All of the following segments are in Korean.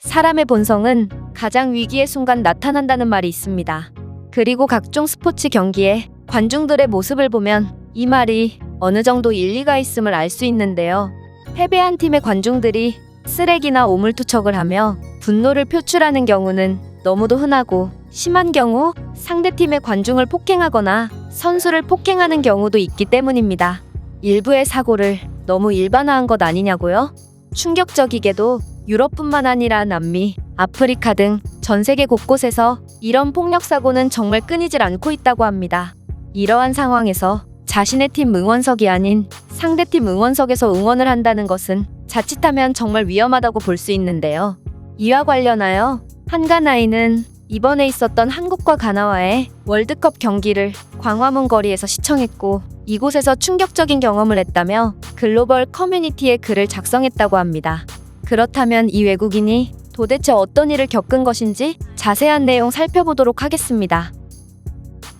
사람의 본성은 가장 위기의 순간 나타난다는 말이 있습니다. 그리고 각종 스포츠 경기에 관중들의 모습을 보면 이 말이 어느 정도 일리가 있음을 알 수 있는데요. 패배한 팀의 관중들이 쓰레기나 오물투척을 하며 분노를 표출하는 경우는 너무도 흔하고, 심한 경우 상대팀의 관중을 폭행하거나 선수를 폭행하는 경우도 있기 때문입니다. 일부의 사고를 너무 일반화한 것 아니냐고요? 충격적이게도 유럽뿐만 아니라 남미, 아프리카 등 전 세계 곳곳에서 이런 폭력 사고는 정말 끊이질 않고 있다고 합니다. 이러한 상황에서 자신의 팀 응원석이 아닌 상대팀 응원석에서 응원을 한다는 것은 자칫하면 정말 위험하다고 볼 수 있는데요. 이와 관련하여 한가나이는 이번에 있었던 한국과 가나와의 월드컵 경기를 광화문 거리에서 시청했고, 이곳에서 충격적인 경험을 했다며 글로벌 커뮤니티에 글을 작성했다고 합니다. 그렇다면 이 외국인이 도대체 어떤 일을 겪은 것인지 자세한 내용 살펴보도록 하겠습니다.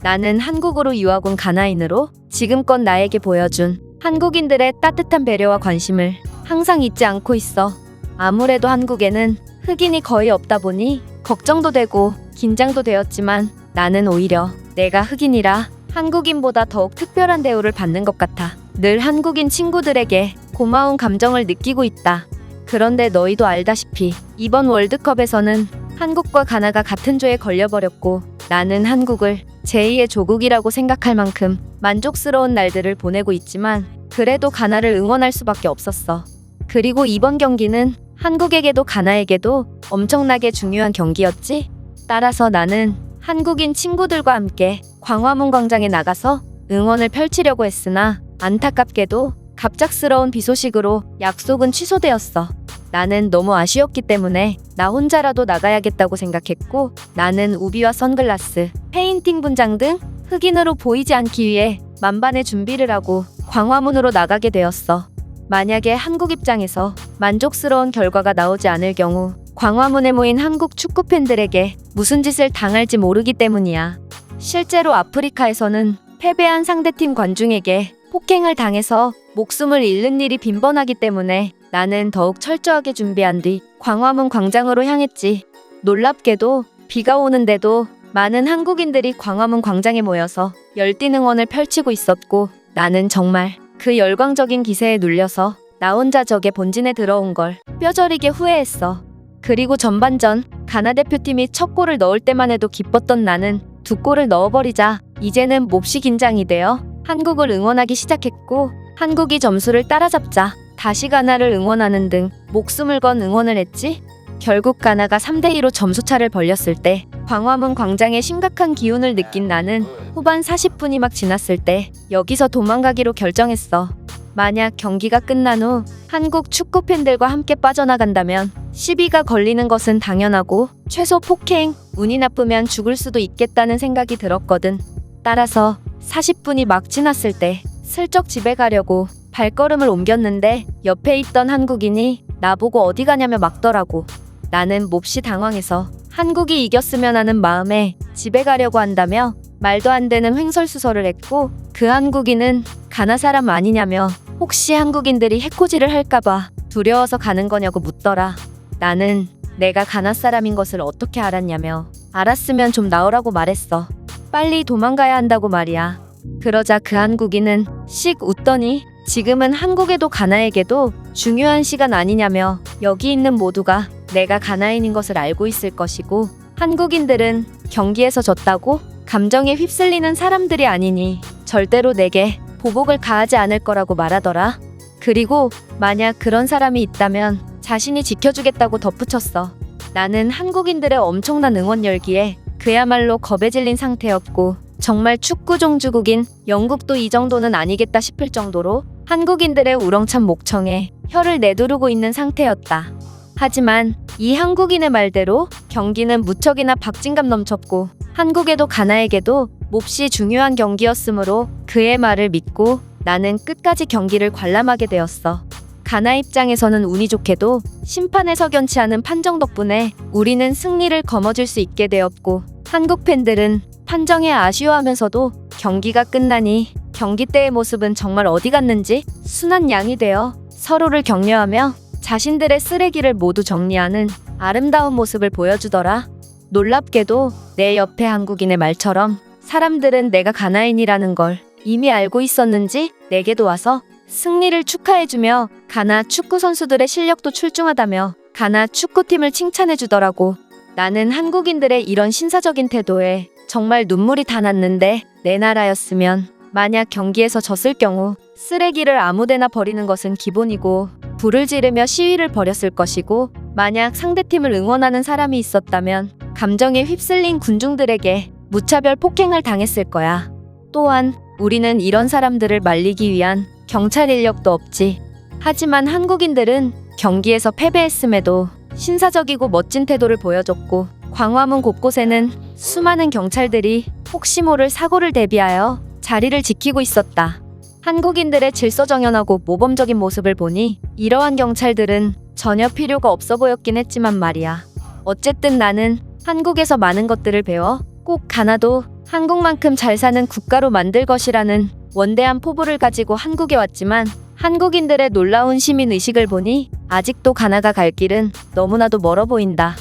나는 한국으로 유학 온 가나인으로 지금껏 나에게 보여준 한국인들의 따뜻한 배려와 관심을 항상 잊지 않고 있어. 아무래도 한국에는 흑인이 거의 없다 보니 걱정도 되고 긴장도 되었지만, 나는 오히려 내가 흑인이라 한국인보다 더욱 특별한 대우를 받는 것 같아 늘 한국인 친구들에게 고마운 감정을 느끼고 있다. 그런데 너희도 알다시피 이번 월드컵에서는 한국과 가나가 같은 조에 걸려버렸고, 나는 한국을 제2의 조국이라고 생각할 만큼 만족스러운 날들을 보내고 있지만, 그래도 가나를 응원할 수밖에 없었어. 그리고 이번 경기는 한국에게도 가나에게도 엄청나게 중요한 경기였지. 따라서 나는 한국인 친구들과 함께 광화문 광장에 나가서 응원을 펼치려고 했으나, 안타깝게도 갑작스러운 비 소식으로 약속은 취소되었어. 나는 너무 아쉬웠기 때문에 나 혼자라도 나가야겠다고 생각했고, 나는 우비와 선글라스, 페인팅 분장 등 흑인으로 보이지 않기 위해 만반의 준비를 하고 광화문으로 나가게 되었어. 만약에 한국 입장에서 만족스러운 결과가 나오지 않을 경우 광화문에 모인 한국 축구 팬들에게 무슨 짓을 당할지 모르기 때문이야. 실제로 아프리카에서는 패배한 상대팀 관중에게 폭행을 당해서 목숨을 잃는 일이 빈번하기 때문에 나는 더욱 철저하게 준비한 뒤 광화문 광장으로 향했지. 놀랍게도 비가 오는데도 많은 한국인들이 광화문 광장에 모여서 열띤 응원을 펼치고 있었고, 나는 정말 그 열광적인 기세에 눌려서 나 혼자 적의 본진에 들어온 걸 뼈저리게 후회했어. 그리고 전반전 가나 대표팀이 첫 골을 넣을 때만 해도 기뻤던 나는 두 골을 넣어버리자 이제는 몹시 긴장이 되어 한국을 응원하기 시작했고, 한국이 점수를 따라잡자 다시 가나를 응원하는 등 목숨을 건 응원을 했지. 결국 가나가 3대2로 점수차를 벌렸을 때 광화문 광장에 심각한 기운을 느낀 나는 후반 40분이 막 지났을 때 여기서 도망가기로 결정했어. 만약 경기가 끝난 후 한국 축구 팬들과 함께 빠져나간다면 시비가 걸리는 것은 당연하고, 최소 폭행, 운이 나쁘면 죽을 수도 있겠다는 생각이 들었거든. 따라서 40분이 막 지났을 때 슬쩍 집에 가려고 발걸음을 옮겼는데 옆에 있던 한국인이 나보고 어디 가냐며 막더라고. 나는 몹시 당황해서 한국이 이겼으면 하는 마음에 집에 가려고 한다며 말도 안 되는 횡설수설을 했고, 그 한국인은 가나 사람 아니냐며 혹시 한국인들이 해코지를 할까봐 두려워서 가는 거냐고 묻더라. 나는 내가 가나 사람인 것을 어떻게 알았냐며 알았으면 좀 나오라고 말했어. 빨리 도망가야 한다고 말이야. 그러자 그 한국인은 씩 웃더니 지금은 한국에도 가나에게도 중요한 시간 아니냐며 여기 있는 모두가 내가 가나인인 것을 알고 있을 것이고, 한국인들은 경기에서 졌다고 감정에 휩쓸리는 사람들이 아니니 절대로 내게 보복을 가하지 않을 거라고 말하더라. 그리고 만약 그런 사람이 있다면 자신이 지켜주겠다고 덧붙였어. 나는 한국인들의 엄청난 응원 열기에 그야말로 겁에 질린 상태였고, 정말 축구 종주국인 영국도 이 정도는 아니겠다 싶을 정도로 한국인들의 우렁찬 목청에 혀를 내두르고 있는 상태였다. 하지만 이 한국인의 말대로 경기는 무척이나 박진감 넘쳤고, 한국에도 가나에게도 몹시 중요한 경기였으므로 그의 말을 믿고 나는 끝까지 경기를 관람하게 되었어. 가나 입장에서는 운이 좋게도 심판의 석연치 않은 판정 덕분에 우리는 승리를 거머쥘 수 있게 되었고, 한국 팬들은 판정에 아쉬워하면서도 경기가 끝나니 경기 때의 모습은 정말 어디 갔는지 순한 양이 되어 서로를 격려하며 자신들의 쓰레기를 모두 정리하는 아름다운 모습을 보여주더라. 놀랍게도 내 옆에 한국인의 말처럼 사람들은 내가 가나인이라는 걸 이미 알고 있었는지 내게도 와서 승리를 축하해주며 가나 축구 선수들의 실력도 출중하다며 가나 축구팀을 칭찬해주더라고. 나는 한국인들의 이런 신사적인 태도에 정말 눈물이 다 났는데, 내 나라였으면 만약 경기에서 졌을 경우 쓰레기를 아무데나 버리는 것은 기본이고 불을 지르며 시위를 벌였을 것이고, 만약 상대팀을 응원하는 사람이 있었다면 감정에 휩쓸린 군중들에게 무차별 폭행을 당했을 거야. 또한 우리는 이런 사람들을 말리기 위한 경찰 인력도 없지. 하지만 한국인들은 경기에서 패배했음에도 신사적이고 멋진 태도를 보여줬고, 광화문 곳곳에는 수많은 경찰들이 혹시 모를 사고를 대비하여 자리를 지키고 있었다. 한국인들의 질서정연하고 모범적인 모습을 보니 이러한 경찰들은 전혀 필요가 없어 보였긴 했지만 말이야. 어쨌든 나는 한국에서 많은 것들을 배워 꼭 가나도 한국만큼 잘 사는 국가로 만들 것이라는 원대한 포부를 가지고 한국에 왔지만, 한국인들의 놀라운 시민의식을 보니 아직도 가나가 갈 길은 너무나도 멀어 보인다.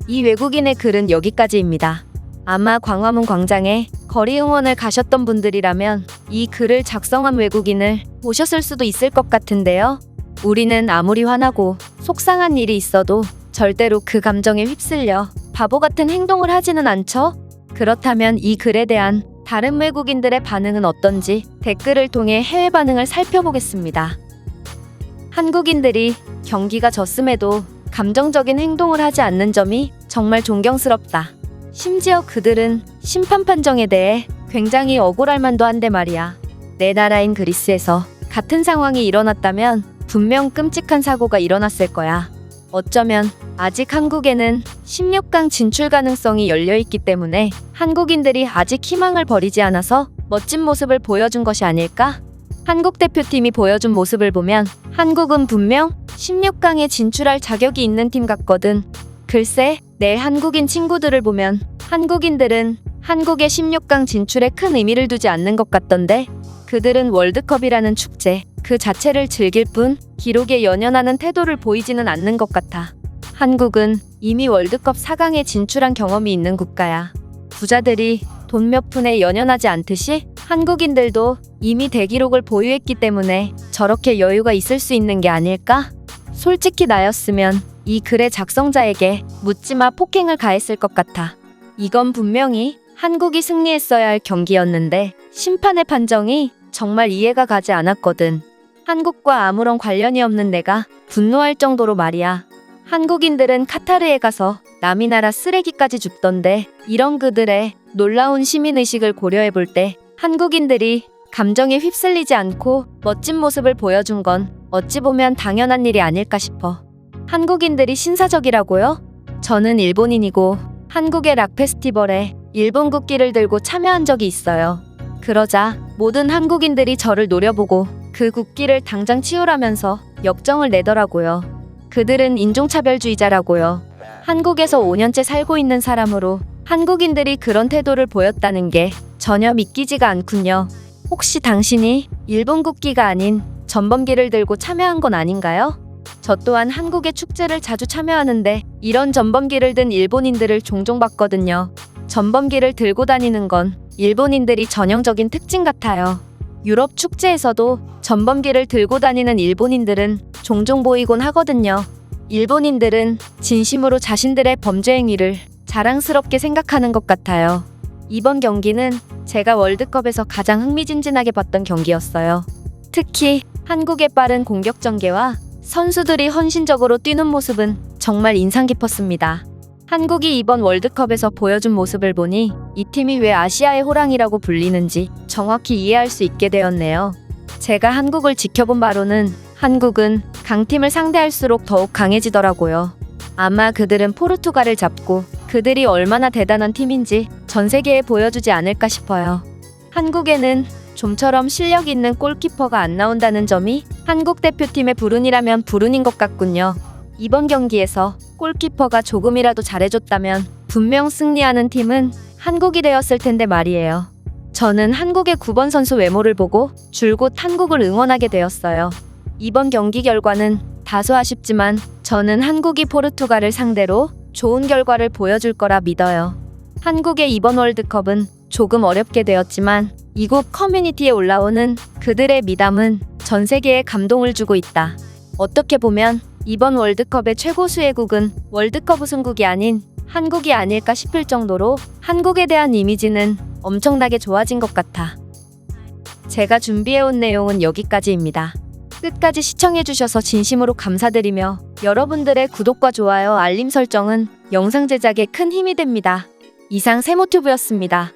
이 외국인의 글은 여기까지입니다. 아마 광화문 광장에 거리 응원을 가셨던 분들이라면 이 글을 작성한 외국인을 보셨을 수도 있을 것 같은데요. 우리는 아무리 화나고 속상한 일이 있어도 절대로 그 감정에 휩쓸려 바보 같은 행동을 하지는 않죠? 그렇다면 이 글에 대한 다른 외국인들의 반응은 어떤지 댓글을 통해 해외 반응을 살펴보겠습니다. 한국인들이 경기가 졌음에도 감정적인 행동을 하지 않는 점이 정말 존경스럽다. 심지어 그들은 심판 판정에 대해 굉장히 억울할 만도 한데 말이야. 내 나라인 그리스에서 같은 상황이 일어났다면 분명 끔찍한 사고가 일어났을 거야. 어쩌면 아직 한국에는 16강 진출 가능성이 열려있기 때문에 한국인들이 아직 희망을 버리지 않아서 멋진 모습을 보여준 것이 아닐까? 한국 대표팀이 보여준 모습을 보면 한국은 분명 16강에 진출할 자격이 있는 팀 같거든. 글쎄, 내 한국인 친구들을 보면 한국인들은 한국의 16강 진출에 큰 의미를 두지 않는 것 같던데, 그들은 월드컵이라는 축제 그 자체를 즐길 뿐 기록에 연연하는 태도를 보이지는 않는 것 같아. 한국은 이미 월드컵 4강에 진출한 경험이 있는 국가야. 부자들이 돈 몇 푼에 연연하지 않듯이 한국인들도 이미 대기록을 보유했기 때문에 저렇게 여유가 있을 수 있는 게 아닐까? 솔직히 나였으면 이 글의 작성자에게 묻지마 폭행을 가했을 것 같아. 이건 분명히 한국이 승리했어야 할 경기였는데 심판의 판정이 정말 이해가 가지 않았거든. 한국과 아무런 관련이 없는 내가 분노할 정도로 말이야. 한국인들은 카타르에 가서 남이 나라 쓰레기까지 줍던데, 이런 그들의 놀라운 시민의식을 고려해 볼 때 한국인들이 감정에 휩쓸리지 않고 멋진 모습을 보여준 건 어찌 보면 당연한 일이 아닐까 싶어. 한국인들이 신사적이라고요? 저는 일본인이고 한국의 락 페스티벌에 일본 국기를 들고 참여한 적이 있어요. 그러자 모든 한국인들이 저를 노려보고 그 국기를 당장 치우라면서 역정을 내더라고요. 그들은 인종차별주의자라고요. 한국에서 5년째 살고 있는 사람으로 한국인들이 그런 태도를 보였다는 게 전혀 믿기지가 않군요. 혹시 당신이 일본 국기가 아닌 전범기를 들고 참여한 건 아닌가요? 저 또한 한국의 축제를 자주 참여하는데 이런 전범기를 든 일본인들을 종종 봤거든요. 전범기를 들고 다니는 건 일본인들이 전형적인 특징 같아요. 유럽 축제에서도 전범기를 들고 다니는 일본인들은 종종 보이곤 하거든요. 일본인들은 진심으로 자신들의 범죄 행위를 자랑스럽게 생각하는 것 같아요. 이번 경기는 제가 월드컵에서 가장 흥미진진하게 봤던 경기였어요. 특히 한국의 빠른 공격 전개와 선수들이 헌신적으로 뛰는 모습은 정말 인상 깊었습니다. 한국이 이번 월드컵에서 보여준 모습을 보니 이 팀이 왜 아시아의 호랑이라고 불리는지 정확히 이해할 수 있게 되었네요. 제가 한국을 지켜본 바로는 한국은 강팀을 상대할수록 더욱 강해지더라고요. 아마 그들은 포르투갈을 잡고 그들이 얼마나 대단한 팀인지 전 세계에 보여주지 않을까 싶어요. 한국에는 좀처럼 실력 있는 골키퍼가 안 나온다는 점이 한국 대표팀의 불운이라면 불운인 것 같군요. 이번 경기에서 골키퍼가 조금이라도 잘해줬다면 분명 승리하는 팀은 한국이 되었을 텐데 말이에요. 저는 한국의 9번 선수 외모를 보고 줄곧 한국을 응원하게 되었어요. 이번 경기 결과는 다소 아쉽지만 저는 한국이 포르투갈을 상대로 좋은 결과를 보여줄 거라 믿어요. 한국의 이번 월드컵은 조금 어렵게 되었지만 이국 커뮤니티에 올라오는 그들의 미담은 전 세계에 감동을 주고 있다. 어떻게 보면 이번 월드컵의 최고 수혜국은 월드컵 우승국이 아닌 한국이 아닐까 싶을 정도로 한국에 대한 이미지는 엄청나게 좋아진 것 같아. 제가 준비해온 내용은 여기까지입니다. 끝까지 시청해주셔서 진심으로 감사드리며 여러분들의 구독과 좋아요, 알림 설정은 영상 제작에 큰 힘이 됩니다. 이상 세모튜브였습니다.